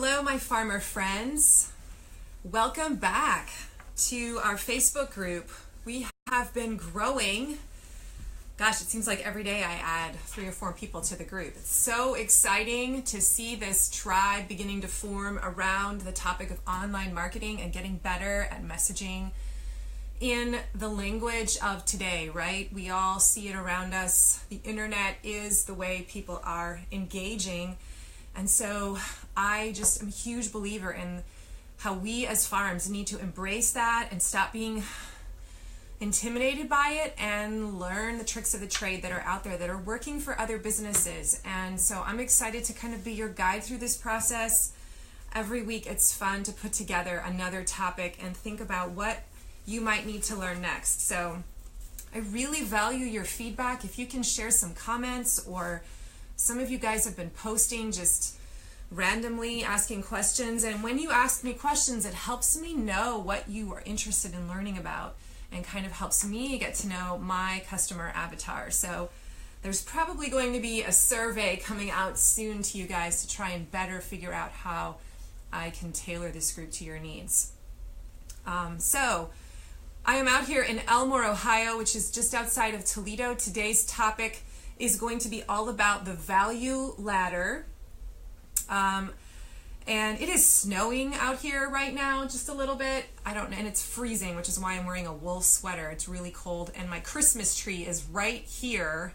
Hello, my farmer friends. Welcome back to our Facebook group. We have been growing. Gosh, it seems like every day I add 3 or 4 people to the group. It's so exciting to see this tribe beginning to form around the topic of online marketing and getting better at messaging in the language of today, right? We all see it around us. The internet is the way people are engaging. And so I just am a huge believer in how we as farms need to embrace that and stop being intimidated by it and learn the tricks of the trade that are out there that are working for other businesses. And so I'm excited to kind of be your guide through this process. Every week it's fun to put together another topic and think about what you might need to learn next. So I really value your feedback. If you can share some comments, or some of you guys have been posting just randomly asking questions, and when you ask me questions, it helps me know what you are interested in learning about and kind of helps me get to know my customer avatar. So there's probably going to be a survey coming out soon to you guys to try and better figure out how I can tailor this group to your needs. So I am out here in Elmore, Ohio, which is just outside of Toledo. Today's topic is going to be all about the value ladder. And it is snowing out here right now, just a little bit. And it's freezing, which is why I'm wearing a wool sweater. It's really cold. And my Christmas tree is right here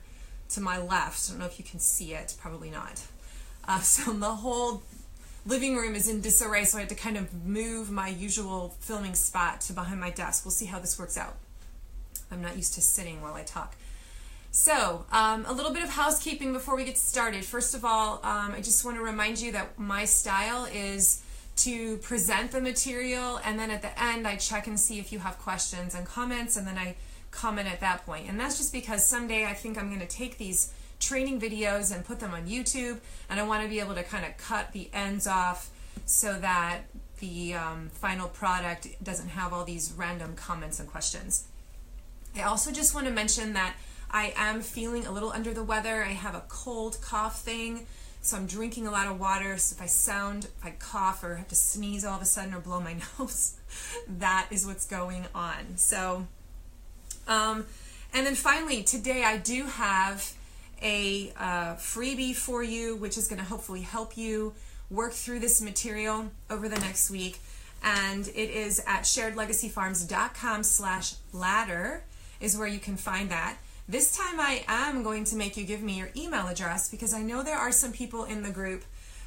to my left. I don't know if you can see it, probably not. So the whole living room is in disarray, so I had to kind of move my usual filming spot to behind my desk. We'll see how this works out. I'm not used to sitting while I talk. So, a little bit of housekeeping before we get started. First of all, I just want to remind you that my style is to present the material, and then at the end I check and see if you have questions and comments, and then I comment at that point. And that's just because someday I think I'm going to take these training videos and put them on YouTube, and I want to be able to kind of cut the ends off so that the final product doesn't have all these random comments and questions. I also just want to mention that I am feeling a little under the weather. I have a cold cough thing, so I'm drinking a lot of water. So if I cough or have to sneeze all of a sudden or blow my nose, that is what's going on. So, and then finally, today I do have a freebie for you, which is going to hopefully help you work through this material over the next week. And it is at sharedlegacyfarms.com/ladder is where you can find that. This time I am going to make you give me your email address, because I know there are some people in the group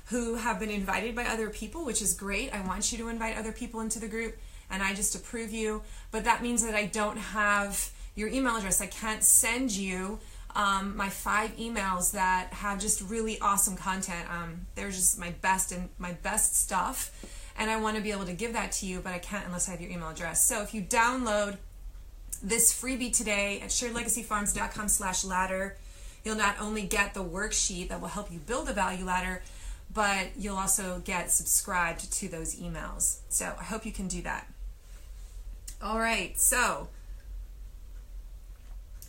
who have been invited by other people, which is great. I want you to invite other people into the group, and I just approve you. But that means that I don't have your email address. I can't send you my 5 emails that have just really awesome content. They're just my best stuff, and I want to be able to give that to you, but I can't unless I have your email address. So if you download this freebie today at sharedlegacyfarms.com/ladder, you'll not only get the worksheet that will help you build a value ladder, but you'll also get subscribed to those emails. So I hope you can do that. All right, so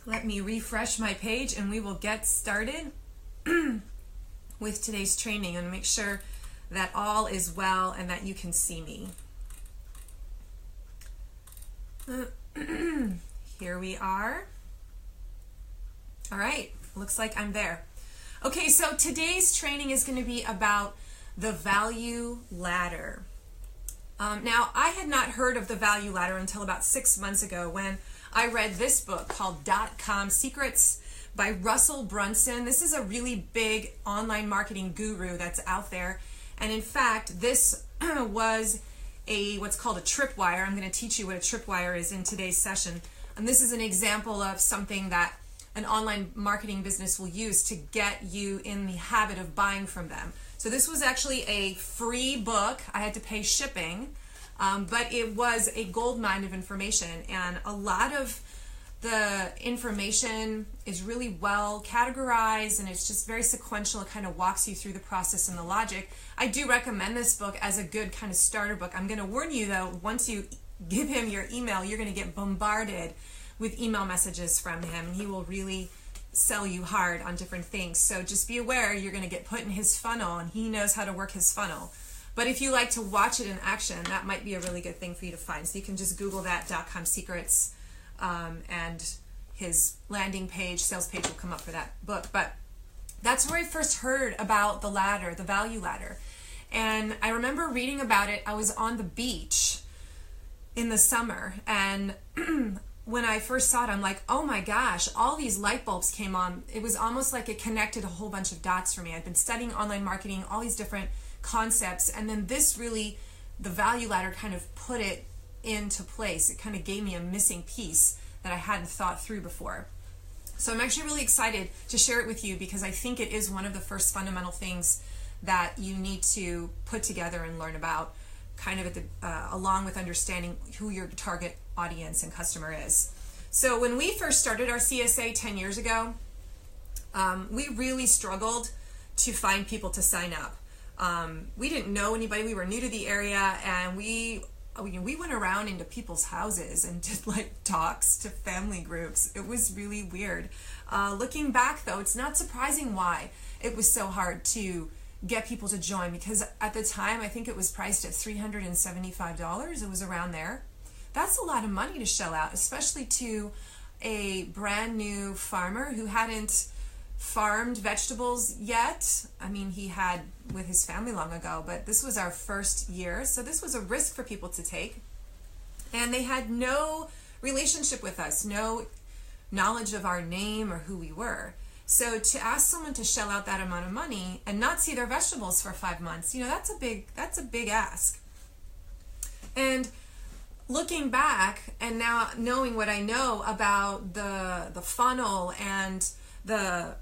let me refresh my page and we will get started with today's training and make sure that all is well and that you can see me. Here we are. All right, looks like I'm there. Okay, so today's training is going to be about the value ladder. Now, I had not heard of the value ladder until about 6 months ago when I read this book called .com Secrets by Russell Brunson. This is a really big online marketing guru that's out there. And in fact, this was what's called a tripwire. I'm going to teach you what a tripwire is in today's session. And this is an example of something that an online marketing business will use to get you in the habit of buying from them. So this was actually a free book. I had to pay shipping, but it was a goldmine of information. And a lot of the information is really well categorized, and it's just very sequential. It kind of walks you through the process and the logic. I do recommend this book as a good kind of starter book. I'm going to warn you though, once you give him your email, you're going to get bombarded with email messages from him, and he will really sell you hard on different things. So just be aware, you're going to get put in his funnel, and he knows how to work his funnel. But if you like to watch it in action, that might be a really good thing for you to find. So you can just Google that, .com secrets, and his landing page, sales page will come up for that book. But that's where I first heard about the ladder, the value ladder. And I remember reading about it. I was on the beach in the summer, and when I first saw it, I'm like, oh my gosh, all these light bulbs came on. It was almost like it connected a whole bunch of dots for me. I'd been studying online marketing, all these different concepts, and then this really, the value ladder kind of put it into place. It kind of gave me a missing piece that I hadn't thought through before. So I'm actually really excited to share it with you because I think it is one of the first fundamental things that you need to put together and learn about, kind of at the along with understanding who your target audience and customer is. So when we first started our CSA 10 years ago, we really struggled to find people to sign up. We didn't know anybody. We were new to the area, and we went around into people's houses and did like talks to family groups. It was really weird. Looking back though, it's not surprising why it was so hard to get people to join, because at the time I think it was priced at $375. It was around there. That's a lot of money to shell out, especially to a brand new farmer who hadn't farmed vegetables yet. I mean, he had with his family long ago, but this was our first year, so this was a risk for people to take. And they had no relationship with us, no knowledge of our name or who we were. So to ask someone to shell out that amount of money and not see their vegetables for 5 months, that's a big ask. And looking back and now knowing what I know about the funnel and the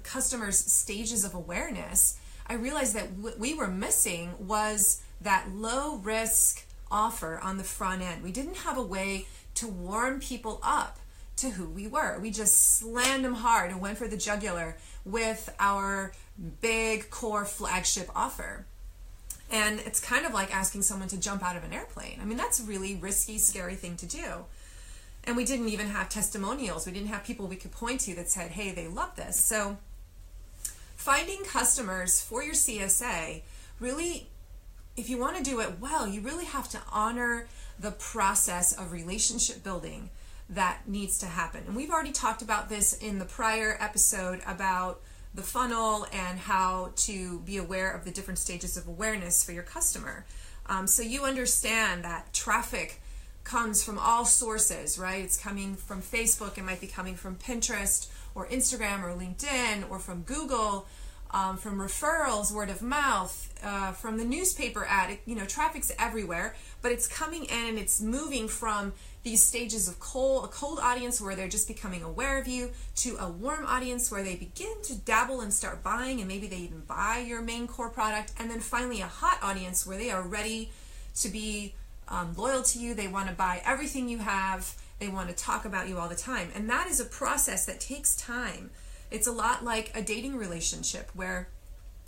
customer's stages of awareness, I realized that what we were missing was that low risk offer on the front end. We didn't have a way to warm people up to who we were. We just slammed them hard and went for the jugular with our big core flagship offer. And it's kind of like asking someone to jump out of an airplane. I mean, that's a really risky, scary thing to do. And we didn't even have testimonials. We didn't have people we could point to that said, hey, they love this. So finding customers for your CSA, really, if you want to do it well, you really have to honor the process of relationship building that needs to happen. And we've already talked about this in the prior episode about the funnel and how to be aware of the different stages of awareness for your customer. So you understand that traffic comes from all sources, right? It's coming from Facebook, it might be coming from Pinterest or Instagram or LinkedIn or from Google, from referrals, word of mouth, from the newspaper ad. Traffic's everywhere, but it's coming in and it's moving from these stages of a cold audience where they're just becoming aware of you, to a warm audience where they begin to dabble and start buying, and maybe they even buy your main core product, and then finally a hot audience where they are ready to be loyal to you. They want to buy everything you have. They want to talk about you all the time. And that is a process that takes time. It's a lot like a dating relationship where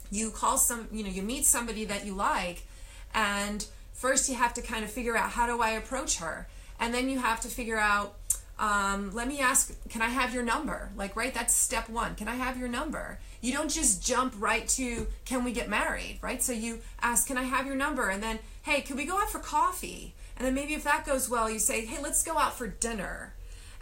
you you meet somebody that you like, and first you have to kind of figure out, how do I approach her? And then you have to figure out, let me ask, can I have your number? Right, that's step one. Can I have your number? You don't just jump right to, can we get married, right? So you ask, can I have your number? And then, hey, can we go out for coffee? And then maybe if that goes well, you say, hey, let's go out for dinner.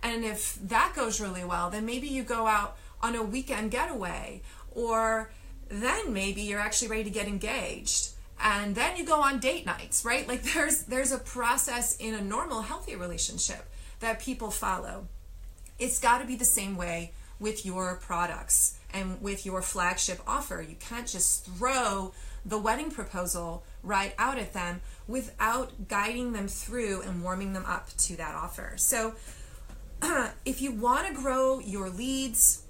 And if that goes really well, then maybe you go out on a weekend getaway, or then maybe you're actually ready to get engaged. And then you go on date nights, right? There's a process in a normal, healthy relationship that people follow. It's got to be the same way with your products and with your flagship offer. You can't just throw the wedding proposal right out at them without guiding them through and warming them up to that offer. So if you want to grow your leads,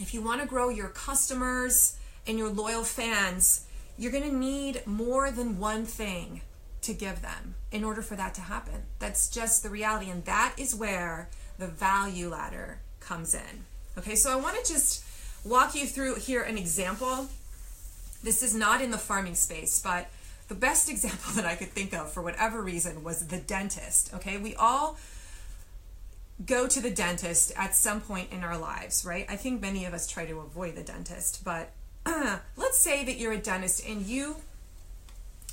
if you want to grow your customers and your loyal fans, you're going to need more than one thing to give them in order for that to happen. That's just the reality, and that is where the value ladder comes in. Okay, so I want to just walk you through here an example. This is not in the farming space, but the best example that I could think of for whatever reason was the dentist. Okay, we all go to the dentist at some point in our lives, right? I think many of us try to avoid the dentist, but let's say that you're a dentist and you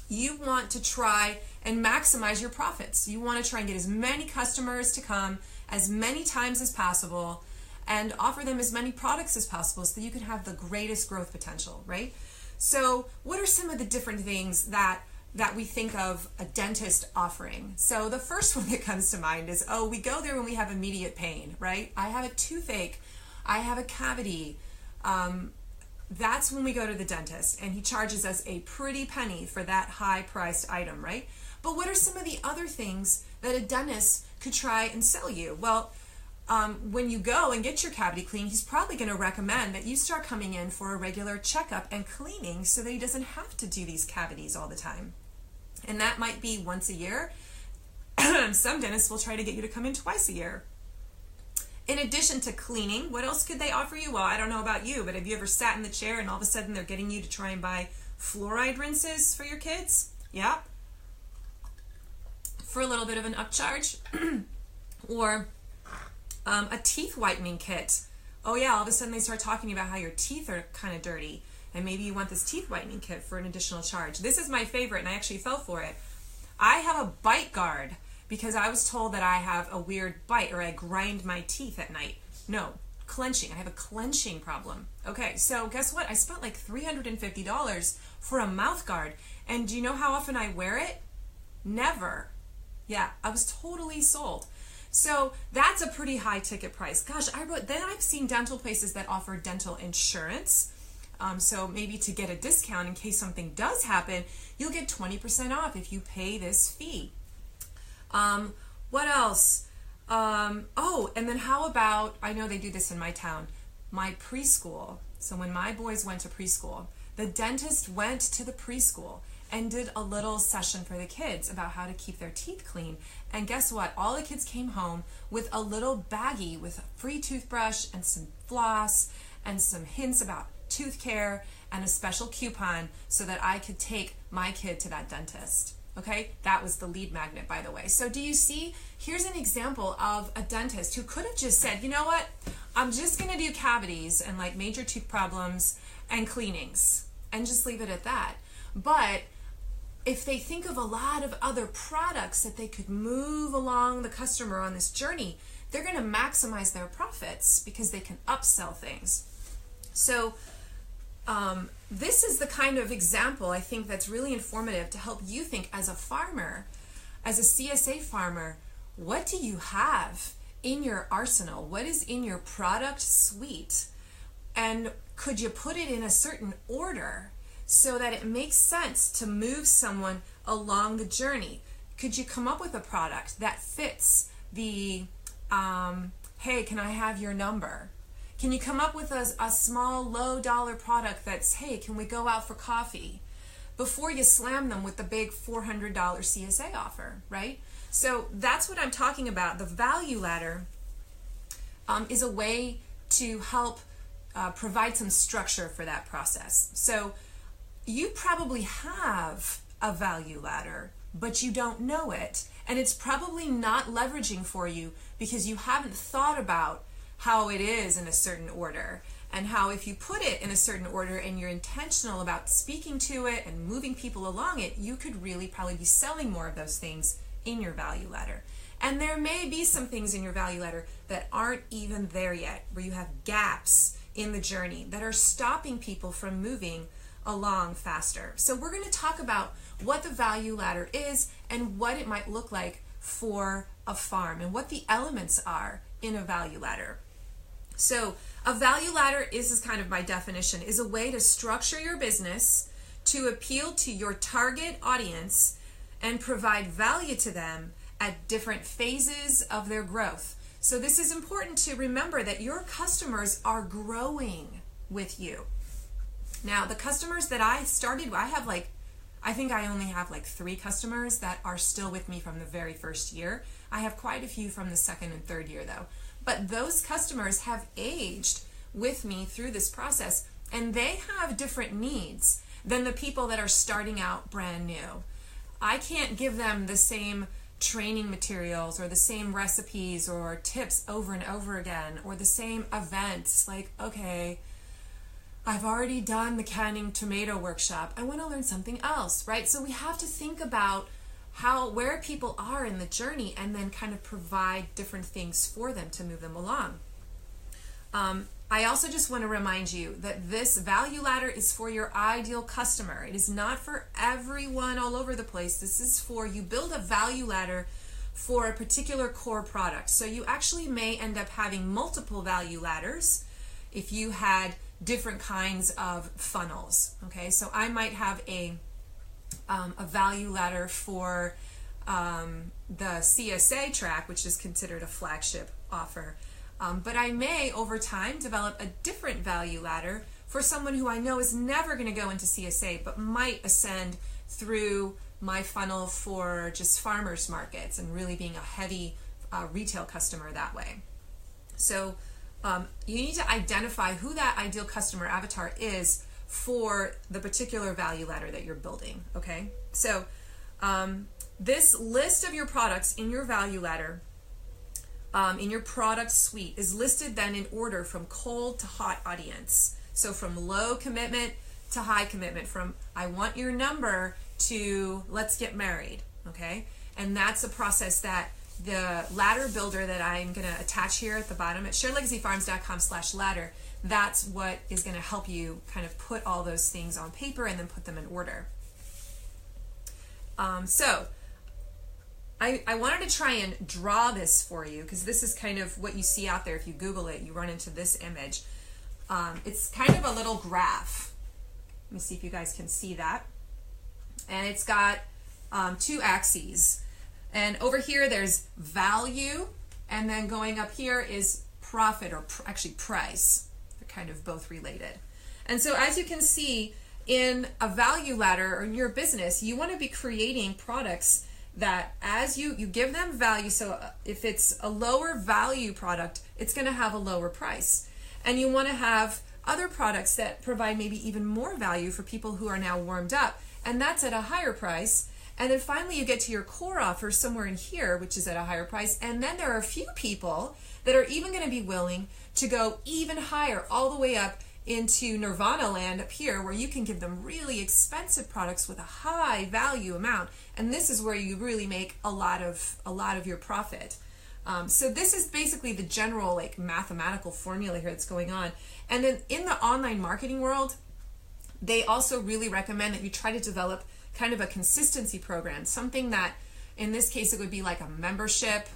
You want to try and maximize your profits. You want to try and get as many customers to come as many times as possible and offer them as many products as possible so that you can have the greatest growth potential, right? So what are some of the different things that we think of a dentist offering? So the first one that comes to mind is, we go there when we have immediate pain, right? I have a toothache, I have a cavity. That's when we go to the dentist, and he charges us a pretty penny for that high-priced item, right? But what are some of the other things that a dentist could try and sell you? Well, when you go and get your cavity clean, he's probably going to recommend that you start coming in for a regular checkup and cleaning so that he doesn't have to do these cavities all the time. And that might be once a year. Some dentists will try to get you to come in twice a year. In addition to cleaning, what else could they offer you? Well, I don't know about you, but have you ever sat in the chair and all of a sudden they're getting you to try and buy fluoride rinses for your kids? Yeah. For a little bit of an upcharge. Or a teeth whitening kit. Oh yeah, all of a sudden they start talking about how your teeth are kind of dirty, and maybe you want this teeth whitening kit for an additional charge. This is my favorite, and I actually fell for it. I have a bite guard because I was told that I have a weird bite, or I grind my teeth at night. No, clenching. I have a clenching problem. Okay, so guess what? I spent like $350 for a mouth guard, and do you know how often I wear it? Never. Yeah, I was totally sold. So that's a pretty high ticket price. Gosh, then I've seen dental places that offer dental insurance. So maybe to get a discount in case something does happen, you'll get 20% off if you pay this fee. What else? And then how about, I know they do this in my town, my preschool. So when my boys went to preschool, the dentist went to the preschool and did a little session for the kids about how to keep their teeth clean. And guess what? All the kids came home with a little baggie with a free toothbrush and some floss and some hints about tooth care and a special coupon so that I could take my kid to that dentist. Okay, that was the lead magnet, by the way. So do you see? Here's an example of a dentist who could have just said, you know what? I'm just gonna do cavities and like major tooth problems and cleanings and just leave it at that. But if they think of a lot of other products that they could move along the customer on this journey, they're going to maximize their profits because they can upsell things. So this is the kind of example I think that's really informative to help you think as a farmer, as a CSA farmer, what do you have in your arsenal? What is in your product suite? And could you put it in a certain order so that it makes sense to move someone along the journey? Could you come up with a product that fits the, hey, can I have your number? Can you come up with a small, low-dollar product that's, hey, can we go out for coffee? Before you slam them with the big $400 CSA offer, right? So that's what I'm talking about. The value ladder is a way to help provide some structure for that process. So you probably have a value ladder, but you don't know it. And it's probably not leveraging for you because you haven't thought about how it is in a certain order, and how if you put it in a certain order and you're intentional about speaking to it and moving people along it, you could really probably be selling more of those things in your value ladder. And there may be some things in your value ladder that aren't even there yet, where you have gaps in the journey that are stopping people from moving along faster. So we're going to talk about what the value ladder is and what it might look like for a farm and what the elements are in a value ladder. So a value ladder is kind of my definition, is a way to structure your business to appeal to your target audience and provide value to them at different phases of their growth. So this is important to remember, that your customers are growing with you. Now, the customers that I started, I think I only have like 3 customers that are still with me from the very first year. I have quite a few from the second and third year though. But those customers have aged with me through this process, and they have different needs than the people that are starting out brand new. I can't give them the same training materials or the same recipes or tips over and over again, or the same events. Like, okay, I've already done the canning tomato workshop. I want to learn something else, right? So we have to think about where people are in the journey and then kind of provide different things for them to move them along. I also just want to remind you that this value ladder is for your ideal customer. It is not for everyone all over the place. This is for you build a value ladder for a particular core product. So you actually may end up having multiple value ladders if you had different kinds of funnels. Okay, so I might have a value ladder for the CSA track, which is considered a flagship offer. But I may, over time, develop a different value ladder for someone who I know is never going to go into CSA, but might ascend through my funnel for just farmers markets and really being a heavy retail customer that way. So you need to identify who that ideal customer avatar is for the particular value ladder that you're building, okay? So this list of your products in your value ladder, in your product suite, is listed then in order from cold to hot audience. So from low commitment to high commitment, from I want your number to let's get married, okay? And that's a process that the ladder builder that I'm going to attach here at the bottom at sharedlegacyfarms.com/ladder, that's what is going to help you kind of put all those things on paper and then put them in order. So I wanted to try and draw this for you because this is kind of what you see out there. If you Google it, you run into this image. It's kind of a little graph. Let me see if you guys can see that. And it's got two axes. And over here there's value, and then going up here is profit, or actually price. They're kind of both related. And so as you can see, in a value ladder or in your business, you want to be creating products that as you give them value. So if it's a lower value product, it's going to have a lower price. And you want to have other products that provide maybe even more value for people who are now warmed up, and that's at a higher price. And then finally you get to your core offer somewhere in here, which is at a higher price. And then there are a few people that are even going to be willing to go even higher, all the way up into Nirvana land up here, where you can give them really expensive products with a high value amount. And this is where you really make a lot of your profit. So this is basically the general like mathematical formula here that's going on. And then in the online marketing world, they also really recommend that you try to develop kind of a consistency program, something that in this case it would be like a membership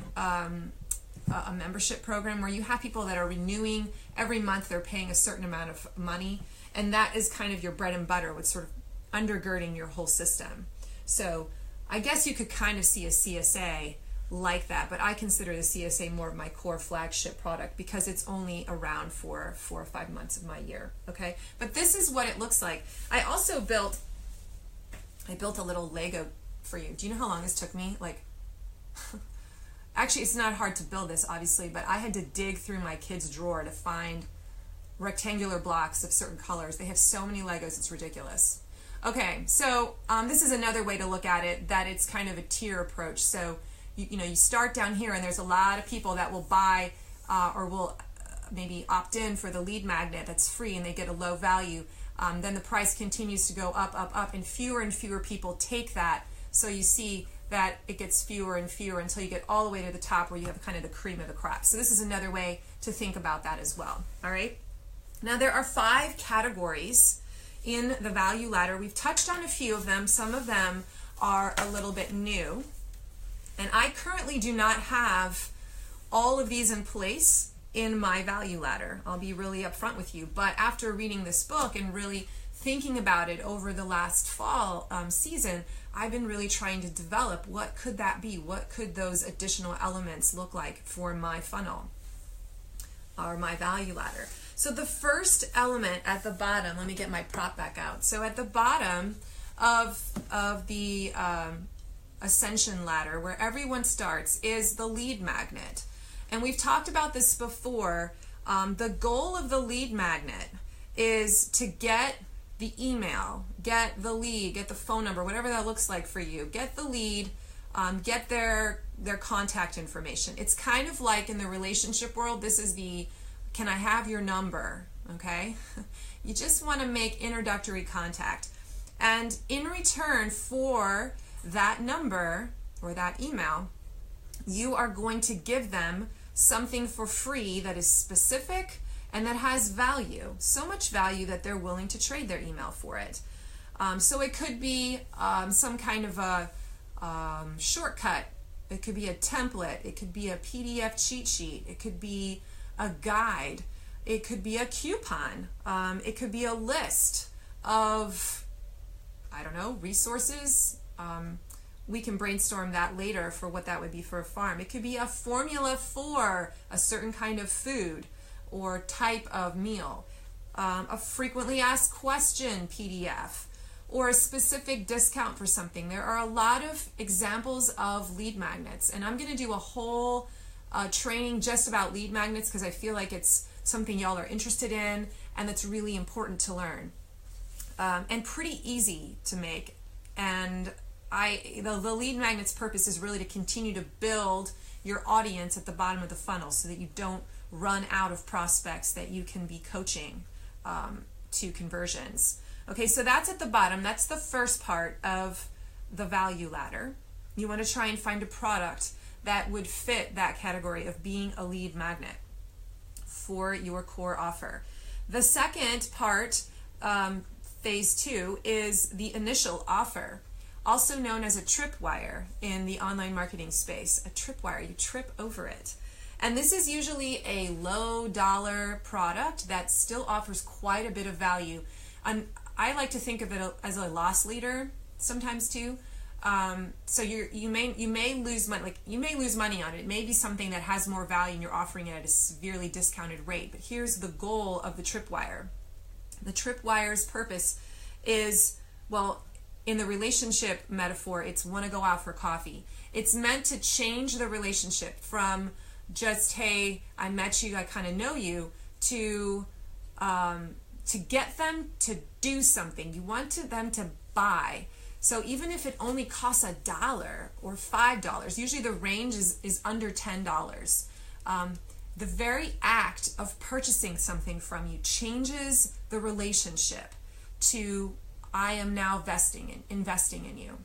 program where you have people that are renewing every month. They're paying a certain amount of money, and that is kind of your bread and butter, what's sort of undergirding your whole system. So I guess you could kind of see a CSA like that, but I consider the CSA more of my core flagship product because it's only around for 4 or 5 months of my year. Okay, but this is what it looks like. I also built a little Lego for you. Do you know how long this took me? Like, actually, it's not hard to build this, obviously, but I had to dig through my kids' drawer to find rectangular blocks of certain colors. They have so many Legos, it's ridiculous. Okay, so this is another way to look at it, that it's kind of a tier approach. So, you start down here, and there's a lot of people that will buy or will maybe opt in for the lead magnet that's free, and they get a low value. Then the price continues to go up, and fewer people take that. So you see that it gets fewer and fewer until you get all the way to the top where you have kind of the cream of the crop. So this is another way to think about that as well. All right. Now there are 5 categories in the value ladder. We've touched on a few of them. Some of them are a little bit new. And I currently do not have all of these in place in my value ladder. I'll be really upfront with you. But after reading this book and really thinking about it over the last fall season, I've been really trying to develop what could that be? What could those additional elements look like for my funnel or my value ladder? So the first element at the bottom, let me get my prop back out. So at the bottom of the ascension ladder, where everyone starts, is the lead magnet. And we've talked about this before. The goal of the lead magnet is to get the email, get the lead, get the phone number, whatever that looks like for you. Get the lead, get their contact information. It's kind of like in the relationship world, this is the, can I have your number? okay? You just want to make introductory contact. And in return for that number or that email, you are going to give them something for free that is specific and that has value. So much value that they're willing to trade their email for it. So it could be some kind of a shortcut. It could be a template. It could be a PDF cheat sheet. It could be a guide. It could be a coupon. It could be a list of, I don't know, resources. We can brainstorm that later for what that would be for a farm. It could be a formula for a certain kind of food or type of meal, a frequently asked question PDF, or a specific discount for something. There are a lot of examples of lead magnets, and I'm going to do a whole training just about lead magnets because I feel like it's something y'all are interested in and that's really important to learn, and pretty easy to make. And the lead magnet's purpose is really to continue to build your audience at the bottom of the funnel so that you don't run out of prospects that you can be coaching to conversions. Okay, so that's at the bottom. That's the first part of the value ladder. You want to try and find a product that would fit that category of being a lead magnet for your core offer. The second part, phase 2, is the initial offer, also known as a tripwire in the online marketing space. A tripwire, you trip over it. And this is usually a low dollar product that still offers quite a bit of value. And I like to think of it as a loss leader sometimes too. So you may lose money, like you may lose money on it. It may be something that has more value and you're offering it at a severely discounted rate. But here's the goal of the tripwire. The tripwire's purpose is, well, in the relationship metaphor, it's want to go out for coffee. It's meant to change the relationship from just, hey, I met you, I kind of know you, to get them to do something. You want them to buy. So even if it only costs $1 or $5, usually the range is under $10. The very act of purchasing something from you changes the relationship to, I am now investing in you.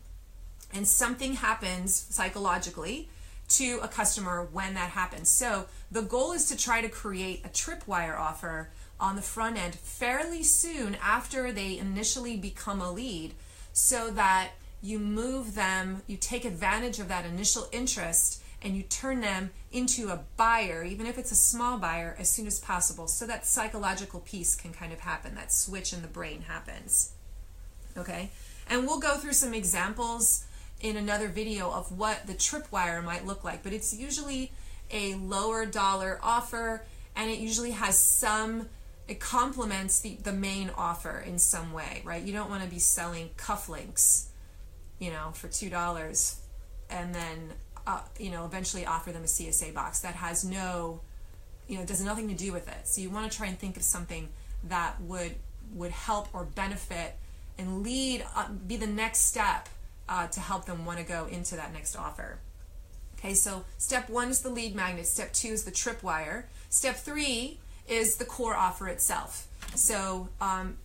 And something happens psychologically to a customer when that happens. So the goal is to try to create a tripwire offer on the front end fairly soon after they initially become a lead, so that you move them, you take advantage of that initial interest and you turn them into a buyer, even if it's a small buyer, as soon as possible, so that psychological piece can kind of happen, that switch in the brain happens. Okay, and we'll go through some examples in another video of what the tripwire might look like, but it's usually a lower dollar offer, and it usually has it complements the main offer in some way, right? You don't want to be selling cufflinks, for $2 and then, eventually offer them a CSA box that has does nothing to do with it. So you want to try and think of something that would help or benefit and be the next step to help them want to go into that next offer. Okay, so step 1 is the lead magnet. Step 2 is the tripwire. Step 3 is the core offer itself. So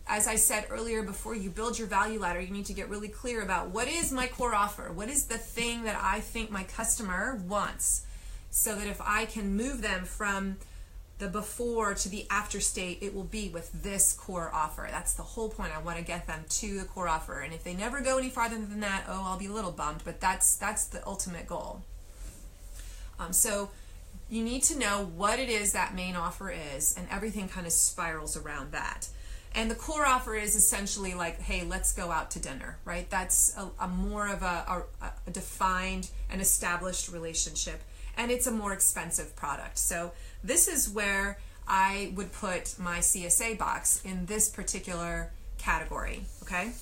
as I said earlier, before you build your value ladder, you need to get really clear about what is my core offer? What is the thing that I think my customer wants? So that if I can move them from the before to the after state, it will be with this core offer. That's the whole point. I want to get them to the core offer. And if they never go any farther than that, I'll be a little bummed, but that's the ultimate goal. So you need to know what it is that main offer is, and everything kind of spirals around that. And the core offer is essentially like, hey, let's go out to dinner, right? That's a more of a defined and established relationship, and it's a more expensive product. So this is where I would put my CSA box in this particular category, okay?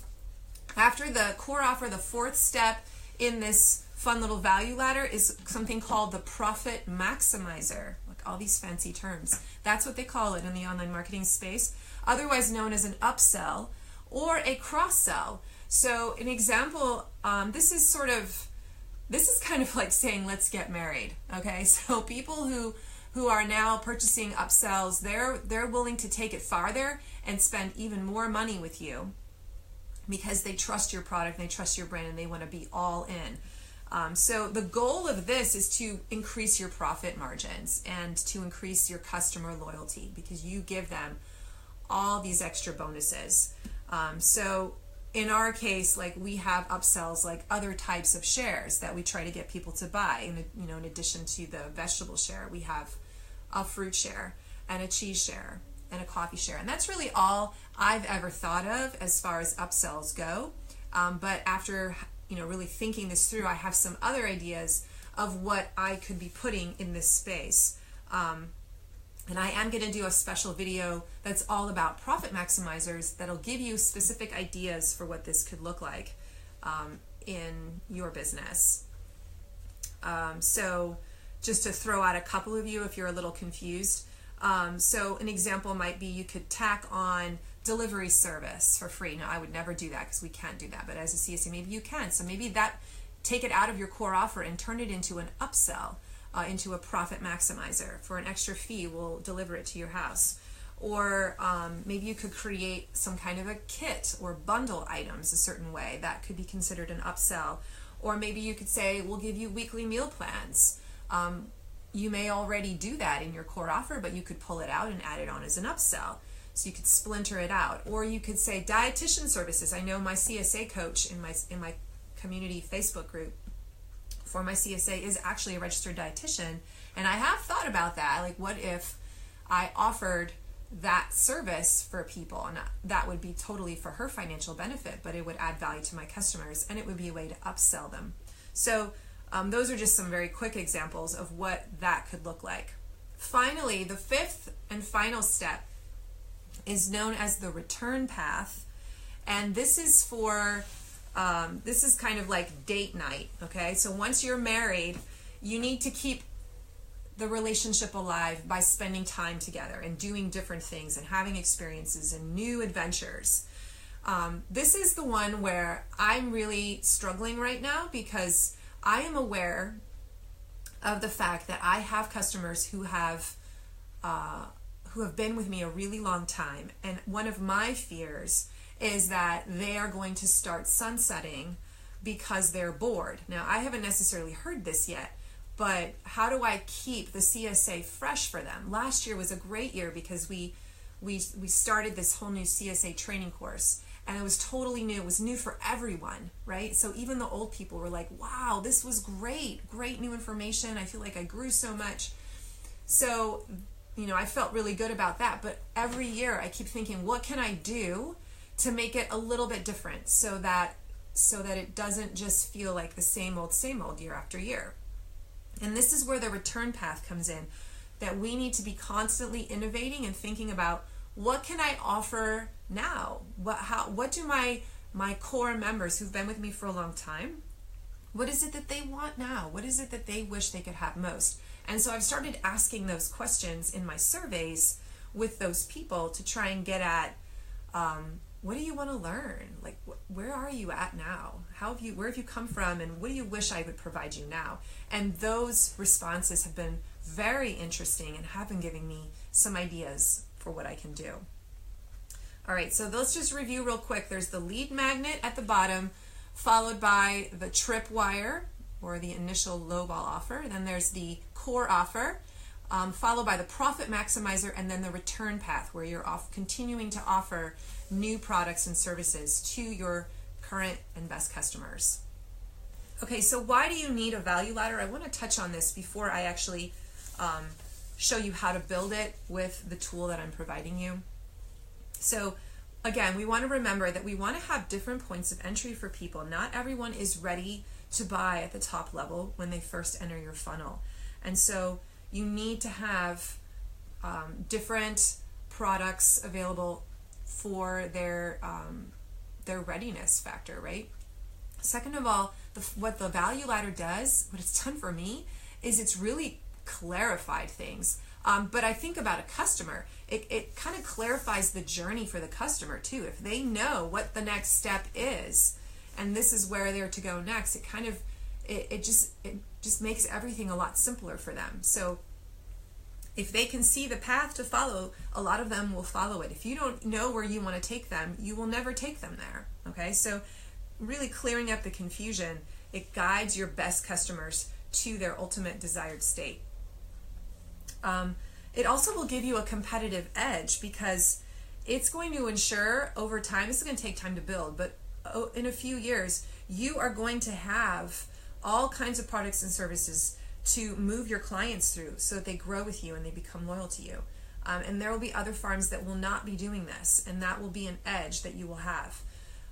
After the core offer, the fourth step in this fun little value ladder is something called the profit maximizer. Look, all these fancy terms. That's what they call it in the online marketing space, otherwise known as an upsell or a cross-sell. So an example, this is kind of like saying let's get married, okay? So people who who are now purchasing upsells, they're willing to take it farther and spend even more money with you because they trust your product and they trust your brand and they want to be all in. So the goal of this is to increase your profit margins and to increase your customer loyalty because you give them all these extra bonuses. So in our case, like we have upsells like other types of shares that we try to get people to buy. In addition to the vegetable share, we have a fruit share and a cheese share and a coffee share. And that's really all I've ever thought of as far as upsells go. But after really thinking this through, I have some other ideas of what I could be putting in this space. And I am going to do a special video that's all about profit maximizers that'll give you specific ideas for what this could look like in your business. So just to throw out a couple of you if you're a little confused. So an example might be you could tack on delivery service for free. Now I would never do that because we can't do that, but as a CSA maybe you can. So maybe take it out of your core offer and turn it into an upsell, into a profit maximizer. For an extra fee, we'll deliver it to your house. Or maybe you could create some kind of a kit or bundle items a certain way. That could be considered an upsell. Or maybe you could say, we'll give you weekly meal plans. You may already do that in your core offer, but you could pull it out and add it on as an upsell. So you could splinter it out. Or you could say dietitian services. I know my CSA coach in my community Facebook group for my CSA is actually a registered dietitian. And I have thought about that. Like, what if I offered that service for people? And that would be totally for her financial benefit, but it would add value to my customers and it would be a way to upsell them. So those are just some very quick examples of what that could look like. Finally, the fifth and final step is known as the return path. And this is for this is kind of like date night, okay? So once you're married, you need to keep the relationship alive by spending time together and doing different things and having experiences and new adventures. This is the one where I'm really struggling right now because I am aware of the fact that I have customers who have been with me a really long time, and one of my fears is that they are going to start sunsetting because they're bored. Now, I haven't necessarily heard this yet, but how do I keep the CSA fresh for them? Last year was a great year because we started this whole new CSA training course, and it was totally new. It was new for everyone, right? So even the old people were like, wow, this was great new information. I feel like I grew so much. So, I felt really good about that. But every year I keep thinking, what can I do to make it a little bit different so that it doesn't just feel like the same old year after year? And this is where the return path comes in, that we need to be constantly innovating and thinking about, what can I offer now? What do my core members who've been with me for a long time, what is it that they want now? What is it that they wish they could have most? And so I've started asking those questions in my surveys with those people to try and get at, what do you want to learn? Like, where are you at now? Where have you come from? And what do you wish I would provide you now? And those responses have been very interesting and have been giving me some ideas for what I can do. All right, so let's just review real quick. There's the lead magnet at the bottom, followed by the tripwire, or the initial lowball offer. Then there's the core offer, followed by the profit maximizer, and then the return path, where you're continuing to offer new products and services to your current and best customers. Okay, so why do you need a value ladder? I want to touch on this before I actually show you how to build it with the tool that I'm providing you. So again, we want to remember that we want to have different points of entry for people. Not everyone is ready to buy at the top level when they first enter your funnel. And so you need to have different products available for their readiness factor, right? Second of all, what the value ladder does, what it's done for me, is it's really clarified things. But I think about a customer, it kind of clarifies the journey for the customer too. If they know what the next step is, and this is where they're to go next, it just makes everything a lot simpler for them. So If they can see the path to follow, a lot of them will follow it. If you don't know where you want to take them, you will never take them there. Okay, so really clearing up the confusion, it guides your best customers to their ultimate desired state. It also will give you a competitive edge because it's going to ensure over time, this is going to take time to build, but in a few years, you are going to have all kinds of products and services to move your clients through so that they grow with you and they become loyal to you. And there will be other farms that will not be doing this, and that will be an edge that you will have.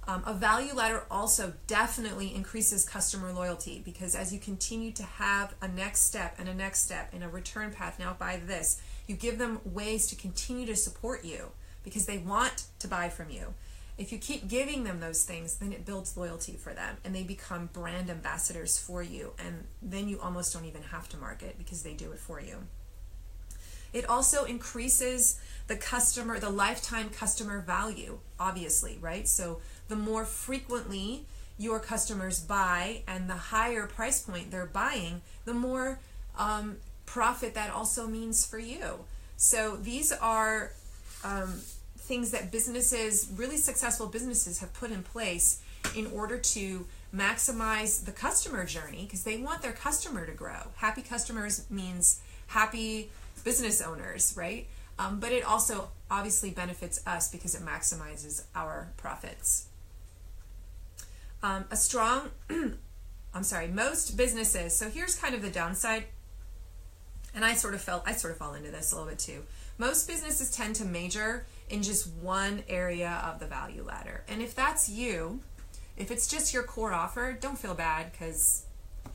A value ladder also definitely increases customer loyalty because as you continue to have a next step and a next step and a return path, now buy this, you give them ways to continue to support you because they want to buy from you. If you keep giving them those things, then it builds loyalty for them and they become brand ambassadors for you, and then you almost don't even have to market because they do it for you. It also increases the lifetime customer value, obviously, right? So the more frequently your customers buy and the higher price point they're buying, the more profit that also means for you. So these are things that businesses, really successful businesses, have put in place in order to maximize the customer journey because they want their customer to grow. Happy customers means happy business owners, right? But it also obviously benefits us because it maximizes our profits. Most businesses, so here's kind of the downside, and I sort of fall into this a little bit too. Most businesses tend to major in just one area of the value ladder. And if that's you, if it's just your core offer, don't feel bad because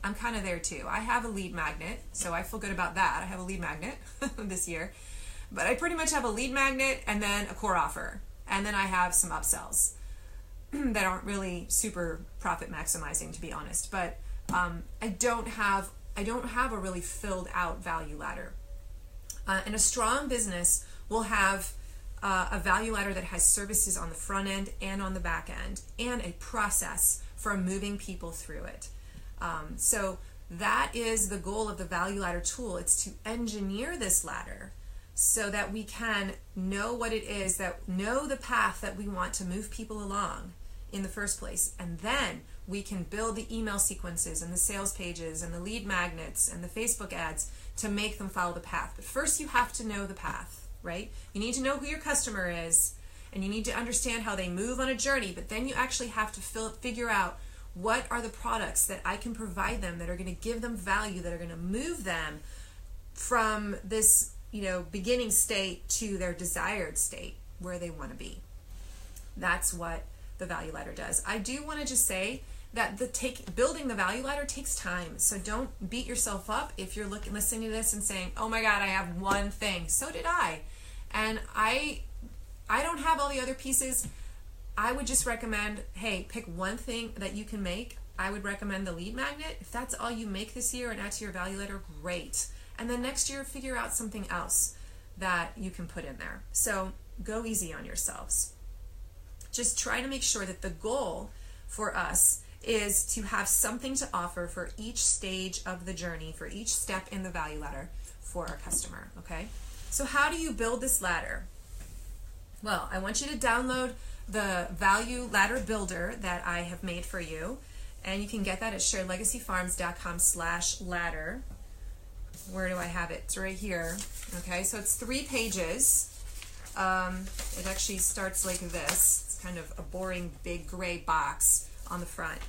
I'm kind of there too. I have a lead magnet, so I feel good about that. I have a lead magnet this year. But I pretty much have a lead magnet and then a core offer. And then I have some upsells that aren't really super profit maximizing, to be honest. But I don't have a really filled out value ladder. And a strong business will have a value ladder that has services on the front end and on the back end and a process for moving people through it. So that is the goal of the value ladder tool. It's to engineer this ladder so that we can know what it is, know the path that we want to move people along in the first place. And then we can build the email sequences and the sales pages and the lead magnets and the Facebook ads to make them follow the path. But first you have to know the path, right? You need to know who your customer is and you need to understand how they move on a journey, but then you actually have to figure out what are the products that I can provide them that are going to give them value, that are going to move them from this, beginning state to their desired state where they want to be. That's what the value ladder does. I do want to just say that building the value ladder takes time. So don't beat yourself up if you're listening to this and saying, "Oh my God, I have one thing." So did I, and I don't have all the other pieces. I would just recommend, hey, pick one thing that you can make. I would recommend the lead magnet. If that's all you make this year and add to your value ladder, great. And then next year, figure out something else that you can put in there. So go easy on yourselves. Just try to make sure that the goal for us is to have something to offer for each stage of the journey, for each step in the value ladder for our customer, okay? So how do you build this ladder? Well, I want you to download the Value Ladder Builder that I have made for you, and you can get that at sharedlegacyfarms.com/ladder. Where do I have it? It's right here. Okay, so it's 3 pages. It actually starts like this. It's kind of a boring big gray box on the front.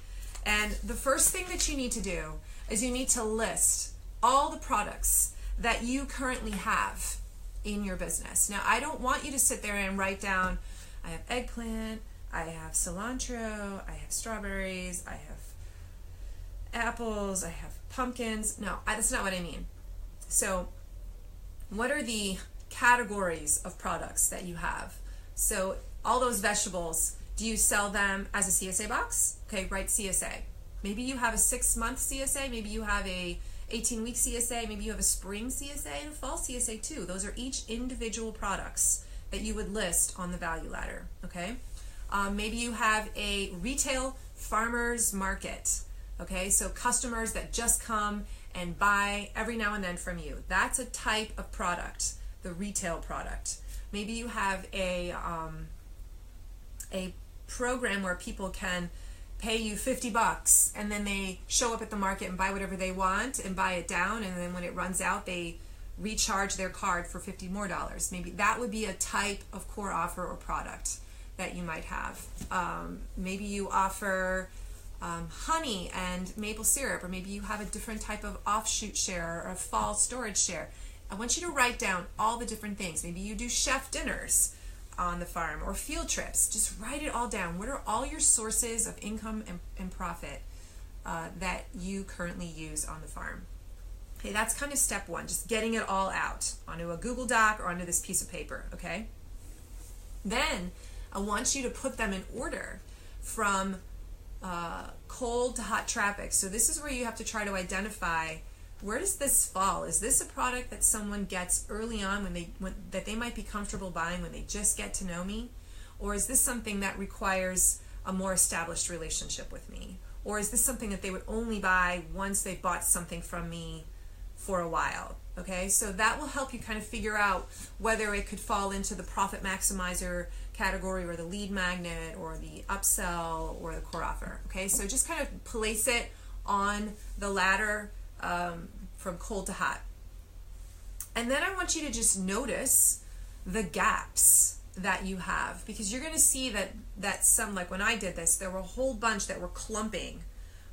And the first thing that you need to do is you need to list all the products that you currently have in your business. Now, I don't want you to sit there and write down, I have eggplant, I have cilantro, I have strawberries, I have apples, I have pumpkins. No, that's not what I mean. So what are the categories of products that you have? So all those vegetables, do you sell them as a CSA box? Okay, write CSA. Maybe you have a 6-month CSA, maybe you have a 18-week CSA, maybe you have a spring CSA and a fall CSA too. Those are each individual products that you would list on the value ladder, okay? Maybe you have a retail farmer's market, okay? So customers that just come and buy every now and then from you. That's a type of product, the retail product. Maybe you have a program where people can pay you $50 and then they show up at the market and buy whatever they want and buy it down, and then when it runs out they recharge their card for $50 more. Maybe that would be a type of core offer or product that you might have. Maybe you offer honey and maple syrup, or maybe you have a different type of offshoot share or a fall storage share. I want you to write down all the different things. Maybe you do chef dinners on the farm or field trips. Just write it all down. What are all your sources of income and profit that you currently use on the farm? Okay, that's kind of step one, just getting it all out onto a Google Doc or onto this piece of paper, okay? Then I want you to put them in order from cold to hot traffic. So this is where you have to try to identify, where does this fall? Is this a product that someone gets early on that they might be comfortable buying when they just get to know me? Or is this something that requires a more established relationship with me? Or is this something that they would only buy once they've bought something from me for a while? Okay, so that will help you kind of figure out whether it could fall into the profit maximizer category or the lead magnet or the upsell or the core offer. Okay, so just kind of place it on the ladder from cold to hot. And then I want you to just notice the gaps that you have, because you're going to see that some, like when I did this, there were a whole bunch that were clumping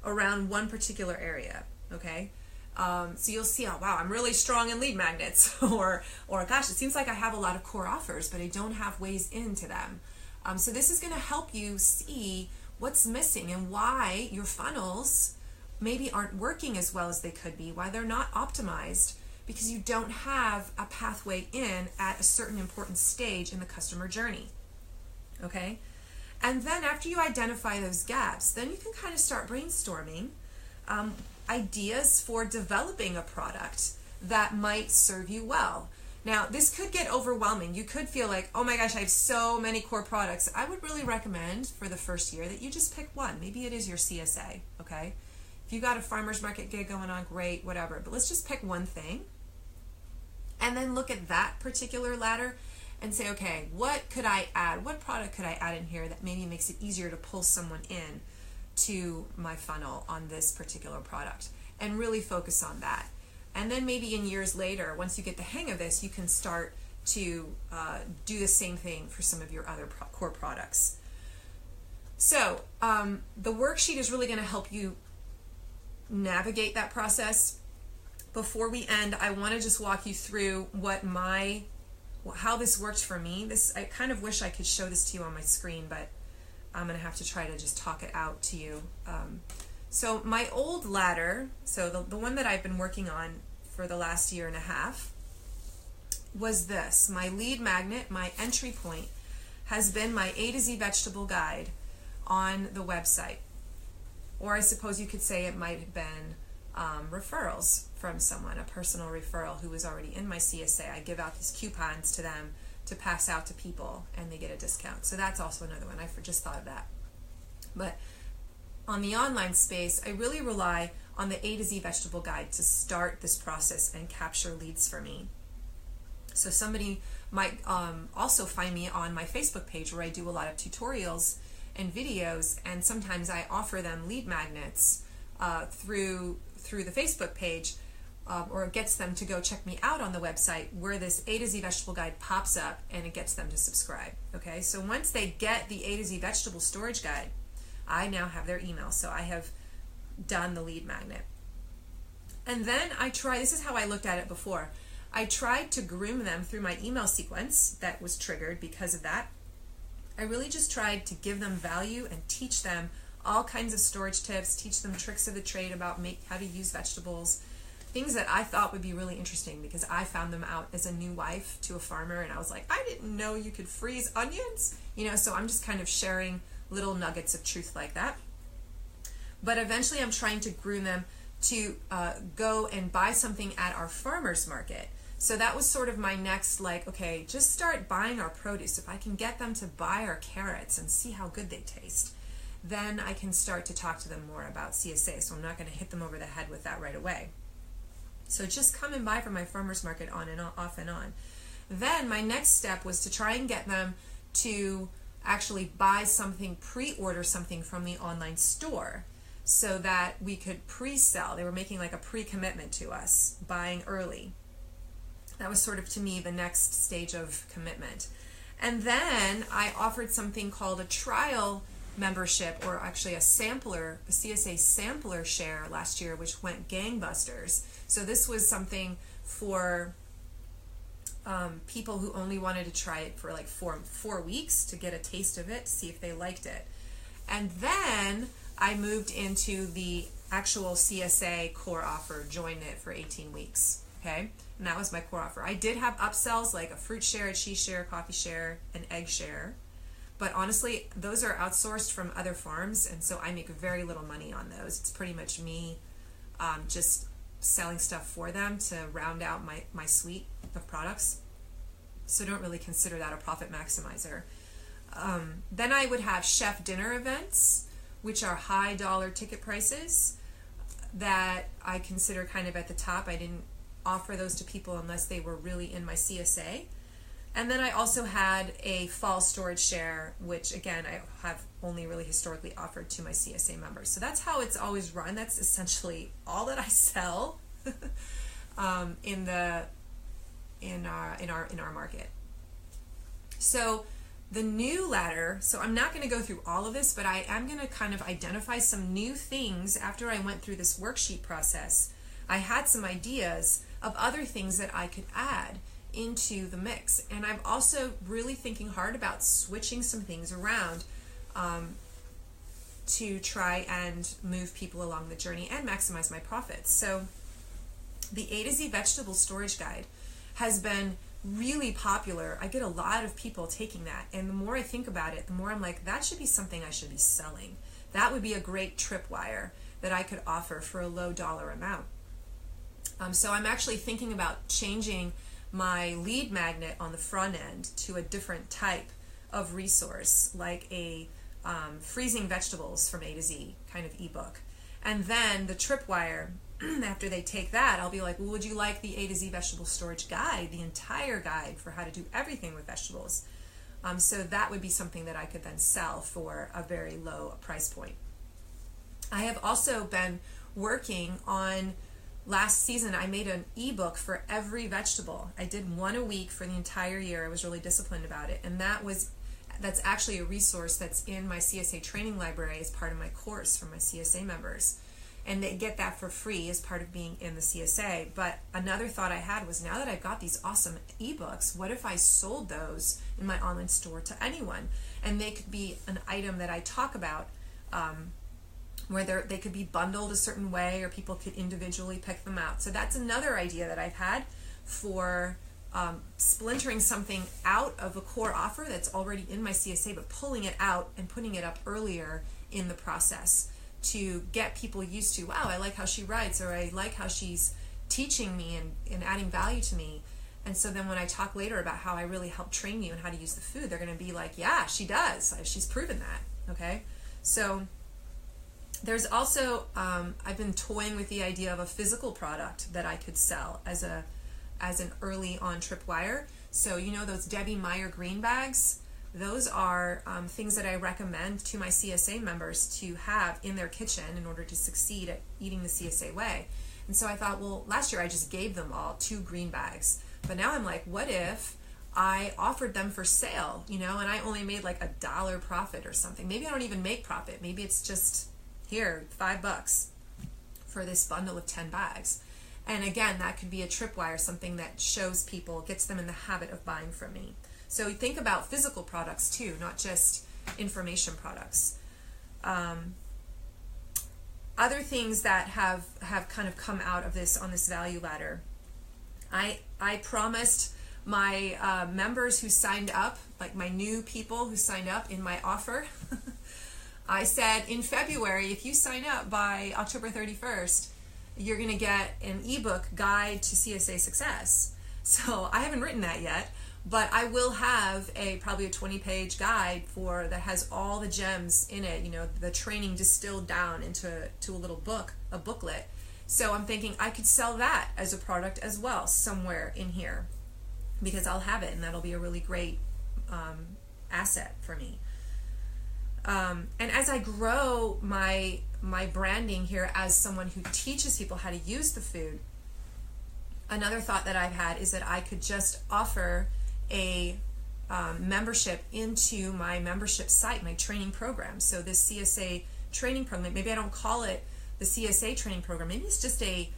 around one particular area. Okay, so you'll see, oh wow, I'm really strong in lead magnets, or gosh, it seems like I have a lot of core offers, but I don't have ways into them. So this is going to help you see what's missing and why your funnels maybe aren't working as well as they could be, why they're not optimized, because you don't have a pathway in at a certain important stage in the customer journey. Okay? And then after you identify those gaps, then you can kind of start brainstorming ideas for developing a product that might serve you well. Now, this could get overwhelming. You could feel like, oh my gosh, I have so many core products. I would really recommend for the first year that you just pick one. Maybe it is your CSA, okay? If you got a farmer's market gig going on, great, whatever. But let's just pick one thing and then look at that particular ladder and say, okay, what could I add? What product could I add in here that maybe makes it easier to pull someone in to my funnel on this particular product, and really focus on that. And then maybe in years later, once you get the hang of this, you can start to do the same thing for some of your other core products. So the worksheet is really going to help you navigate that process. Before we end, I want to just walk you through how this worked for me. I kind of wish I could show this to you on my screen, but I'm going to have to try to just talk it out to you. So my old ladder, so the one that I've been working on for the last year and a half, was this. My lead magnet, my entry point, has been my A to Z vegetable guide on the website. Or I suppose you could say it might have been referrals from someone, a personal referral who was already in my CSA. I give out these coupons to them to pass out to people, and they get a discount. So that's also another one. I just thought of that. But on the online space, I really rely on the A to Z vegetable guide to start this process and capture leads for me. So somebody might also find me on my Facebook page, where I do a lot of tutorials and videos, and sometimes I offer them lead magnets through the Facebook page, or it gets them to go check me out on the website, where this A to Z vegetable guide pops up and it gets them to subscribe. Okay, so once they get the A to Z vegetable storage guide, I now have their email, so I have done the lead magnet. And then this is how I looked at it before. I tried to groom them through my email sequence that was triggered because of that. I really just tried to give them value and teach them all kinds of storage tips, teach them tricks of the trade about how to use vegetables, things that I thought would be really interesting, because I found them out as a new wife to a farmer, and I was like, I didn't know you could freeze onions, so I'm just kind of sharing little nuggets of truth like that. But eventually I'm trying to groom them to go and buy something at our farmer's market. So that was sort of my next, okay, just start buying our produce. If I can get them to buy our carrots and see how good they taste, then I can start to talk to them more about CSA. So I'm not going to hit them over the head with that right away. So just come and buy from my farmer's market on and off and on. Then my next step was to try and get them to actually buy something, pre-order something from the online store so that we could pre-sell. They were making like a pre-commitment to us, buying early. That was sort of, to me, the next stage of commitment. And then I offered something called a trial membership, or actually a sampler, a CSA sampler share last year, which went gangbusters. So this was something for people who only wanted to try it for like four weeks to get a taste of it, to see if they liked it. And then I moved into the actual CSA core offer, join it for 18 weeks. Okay, and that was my core offer. I did have upsells like a fruit share, a cheese share, coffee share, an egg share. But honestly, those are outsourced from other farms, and so I make very little money on those. It's pretty much me just selling stuff for them to round out my suite of products. So don't really consider that a profit maximizer. Then I would have chef dinner events, which are high dollar ticket prices that I consider kind of at the top. I didn't offer those to people unless they were really in my CSA. And then I also had a fall storage share, which again, I have only really historically offered to my CSA members. So that's how it's always run. That's essentially all that I sell in our market. So the new ladder, so I'm not going to go through all of this, but I am going to kind of identify some new things after I went through this worksheet process. I had some ideas of other things that I could add into the mix, and I'm also really thinking hard about switching some things around to try and move people along the journey and maximize my profits. So the A to Z vegetable storage guide has been really popular. I get a lot of people taking that, and the more I think about it, the more I'm like, that should be something I should be selling. That would be a great tripwire that I could offer for a low dollar amount. So I'm actually thinking about changing my lead magnet on the front end to a different type of resource, like a freezing vegetables from A to Z kind of ebook. And then the tripwire, after they take that, I'll be like, well, would you like the A to Z vegetable storage guide, the entire guide for how to do everything with vegetables? So that would be something that I could then sell for a very low price point. I have also been working on, last season I made an ebook for every vegetable. I did one a week for the entire year. I was really disciplined about it, and that's actually a resource that's in my CSA training library as part of my course for my CSA members, and they get that for free as part of being in the CSA. But another thought I had was, now that I've got these awesome ebooks, what if I sold those in my online store to anyone, and they could be an item that I talk about, where they could be bundled a certain way, or people could individually pick them out. So that's another idea that I've had for splintering something out of a core offer that's already in my CSA, but pulling it out and putting it up earlier in the process to get people used to, wow, I like how she writes, or I like how she's teaching me and adding value to me. And so then when I talk later about how I really help train you and how to use the food, they're going to be like, yeah, she does. She's proven that. Okay. So there's also, I've been toying with the idea of a physical product that I could sell as an early on tripwire. So you know those Debbie Meyer green bags? Those are things that I recommend to my CSA members to have in their kitchen in order to succeed at eating the CSA way. And so I thought, well, last year I just gave them all 2 green bags. But now I'm like, what if I offered them for sale, and I only made like $1 profit or something. Maybe I don't even make profit. Maybe it's just, here, $5 for this bundle of 10 bags. And again, that could be a tripwire, something that shows people, gets them in the habit of buying from me. So think about physical products too, not just information products. Other things that have kind of come out of this on this value ladder. I promised my members who signed up, like my new people who signed up in my offer, I said in February, if you sign up by October 31st, you're going to get an ebook guide to CSA success. So I haven't written that yet, but I will have probably a 20-page guide that has all the gems in it, the training distilled down into a little book, a booklet, So I'm thinking I could sell that as a product as well somewhere in here, because I'll have it and that'll be a really great asset for me. And as I grow my branding here as someone who teaches people how to use the food, another thought that I've had is that I could just offer a membership into my membership site, my training program. So this CSA training program, maybe I don't call it the CSA training program, maybe it's just a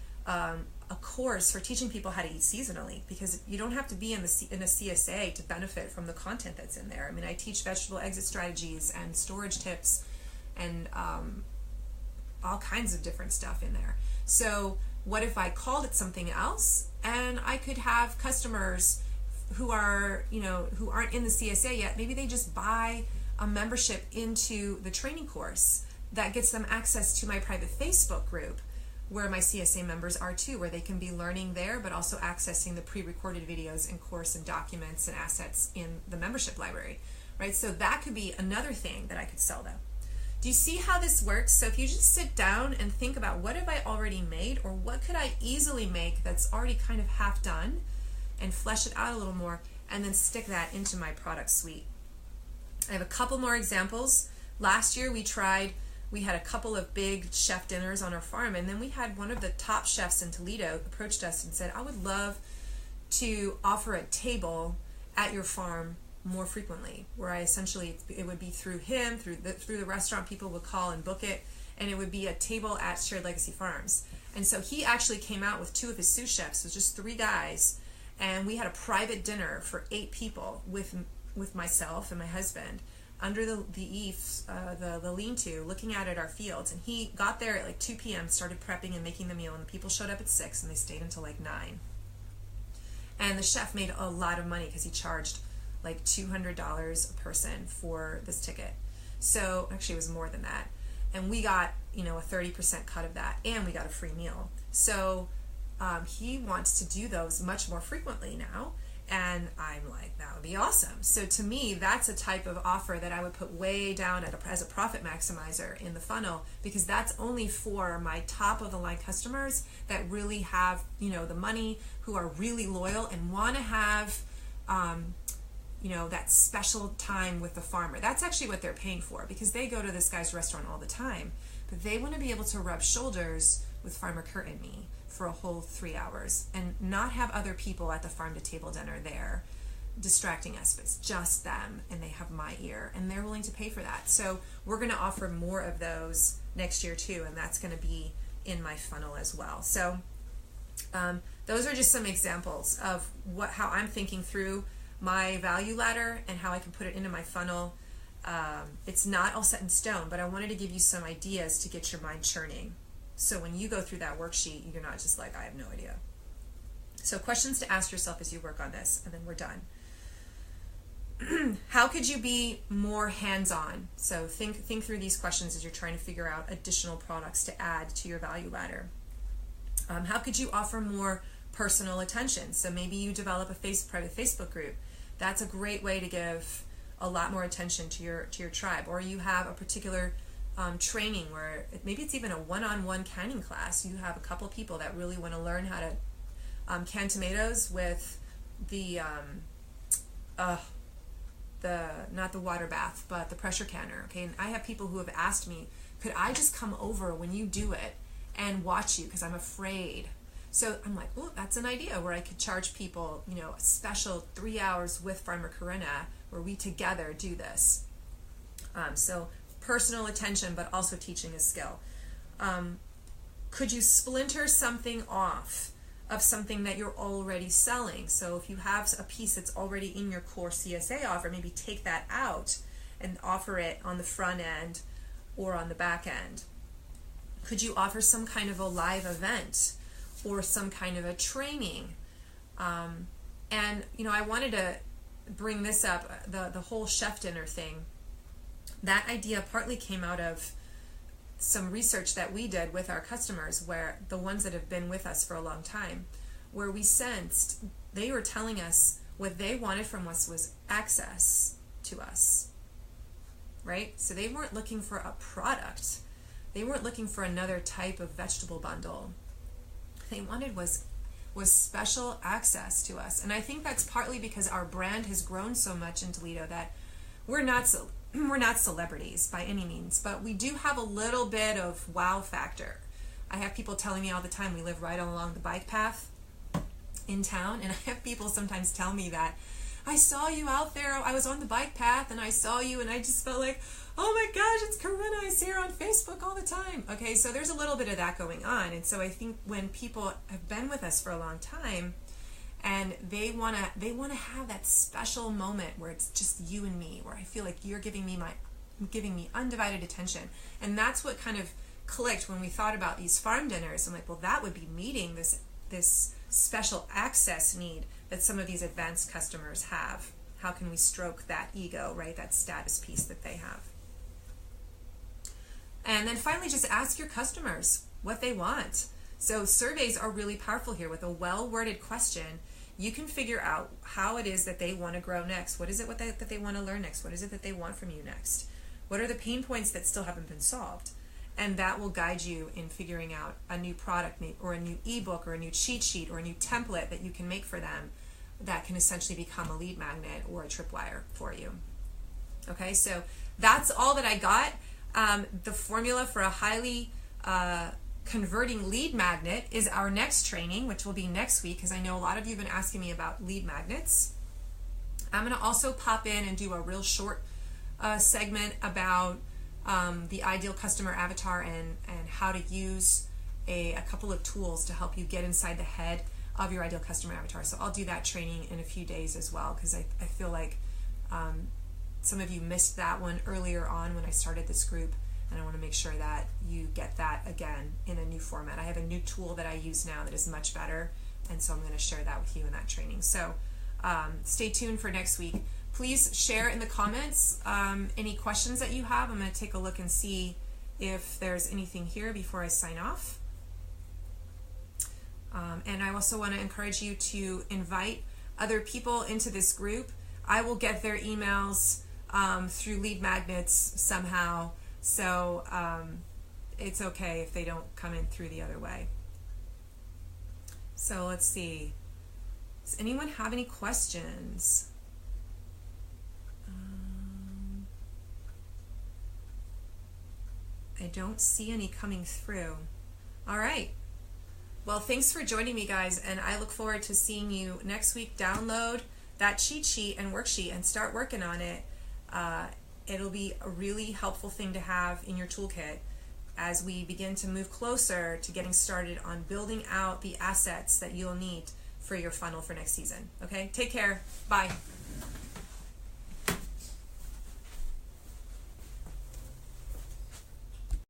course for teaching people how to eat seasonally, because you don't have to be in a CSA to benefit from the content that's in there. I mean, I teach vegetable exit strategies and storage tips and all kinds of different stuff in there. So what if I called it something else, and I could have customers who are, who aren't in the CSA yet, maybe they just buy a membership into the training course that gets them access to my private Facebook group, where my CSA members are too, where they can be learning there, but also accessing the pre-recorded videos and course and documents and assets in the membership library, right? So that could be another thing that I could sell them. Do you see how this works? So if you just sit down and think about what have I already made, or what could I easily make that's already kind of half done, and flesh it out a little more, and then stick that into my product suite. I have a couple more examples. Last year we had a couple of big chef dinners on our farm, and then we had one of the top chefs in Toledo approached us and said, I would love to offer a table at your farm more frequently, where I essentially, it would be through him, through the restaurant, people would call and book it, and it would be a table at Shared Legacy Farms. And so he actually came out with 2 of his sous chefs, so just 3 guys, and we had a private dinner for 8 people with myself and my husband under the eaves, the lean-to, looking out at our fields. And he got there at like 2 p.m., started prepping and making the meal, and the people showed up at 6, and they stayed until like 9. And the chef made a lot of money because he charged like $200 a person for this ticket. So actually it was more than that. And we got, a 30% cut of that, and we got a free meal. So he wants to do those much more frequently now. And I'm like, that would be awesome. So to me, that's a type of offer that I would put way down as a profit maximizer in the funnel, because that's only for my top of the line customers that really have, the money, who are really loyal and want to have, that special time with the farmer. That's actually what they're paying for, because they go to this guy's restaurant all the time, but they want to be able to rub shoulders with Farmer Kurt and me for a whole 3 hours and not have other people at the farm to table dinner there distracting us, but it's just them, and they have my ear, and they're willing to pay for that. So we're going to offer more of those next year too, and that's going to be in my funnel as well. So those are just some examples of how I'm thinking through my value ladder and how I can put it into my funnel. It's not all set in stone, but I wanted to give you some ideas to get your mind churning. So when you go through that worksheet, you're not just like, I have no idea. So questions to ask yourself as you work on this, and then we're done. How could you be more hands-on? So think through these questions as you're trying to figure out additional products to add to your value ladder. How could you offer more personal attention? So maybe you develop a private Facebook group. That's a great way to give a lot more attention to your tribe. Or you have a particular training where maybe it's even a one-on-one canning class. You have a couple people that really want to learn how to can tomatoes with the not the water bath, but the pressure canner. Okay, and I have people who have asked me, could I just come over when you do it and watch you, because I'm afraid. So I'm like, oh, that's an idea where I could charge people, a special 3 hours with Farmer Corinna where we together do this. So personal attention, but also teaching a skill. Could you splinter something off of something that you're already selling? So if you have a piece that's already in your core CSA offer, maybe take that out and offer it on the front end or on the back end. Could you offer some kind of a live event or some kind of a training? And I wanted to bring this up, the whole chef dinner thing. That idea partly came out of some research that we did with our customers, where the ones that have been with us for a long time, where we sensed they were telling us what they wanted from us was access to us, right? So they weren't looking for a product. They weren't looking for another type of vegetable bundle. they wanted was special access to us. And I think that's partly because our brand has grown so much in Toledo that we're not celebrities by any means, but we do have a little bit of wow factor. I have people telling me all the time we live right along the bike path in town, and I have people sometimes tell me that I saw you out there, I was on the bike path and I saw you and I just felt like, oh my gosh, it's Corinna, I see her on Facebook all the time. Okay, so there's a little bit of that going on. And so I think when people have been with us for a long time and they want to have that special moment where it's just you and me, where I feel like you're giving me undivided attention. And that's what kind of clicked when we thought about these farm dinners. I'm like, well, that would be meeting this special access need that some of these advanced customers have. How can we stroke that ego, right? That status piece that they have. And then finally, just ask your customers what they want. So surveys are really powerful here. With a well-worded question, you can figure out how it is that they want to grow next. What is it that they want to learn next? What is it that they want from you next? What are the pain points that still haven't been solved? And that will guide you in figuring out a new product or a new ebook or a new cheat sheet or a new template that you can make for them that can essentially become a lead magnet or a tripwire for you. Okay, so that's all that I got. The formula for a highly converting lead magnet is our next training, which will be next week, because I know a lot of you have been asking me about lead magnets. I'm going to also pop in and do a real short segment about the ideal customer avatar and how to use a couple of tools to help you get inside the head of your ideal customer avatar. So I'll do that training in a few days as well, because I feel like some of you missed that one earlier on when I started this group, and I want to make sure that you get that again in a new format. I have a new tool that I use now that is much better, and so I'm going to share that with you in that training. So stay tuned for next week. Please share in the comments any questions that you have. I'm going to take a look and see if there's anything here before I sign off. And I also want to encourage you to invite other people into this group. I will get their emails through lead magnets somehow, so it's okay if they don't come in through the other way. So let's see. Does anyone have any questions? I don't see any coming through. All right. Well, thanks for joining me, guys, and I look forward to seeing you next week. Download that cheat sheet and worksheet and start working on it. It'll be a really helpful thing to have in your toolkit as we begin to move closer to getting started on building out the assets that you'll need for your funnel for next season. Okay, take care. Bye.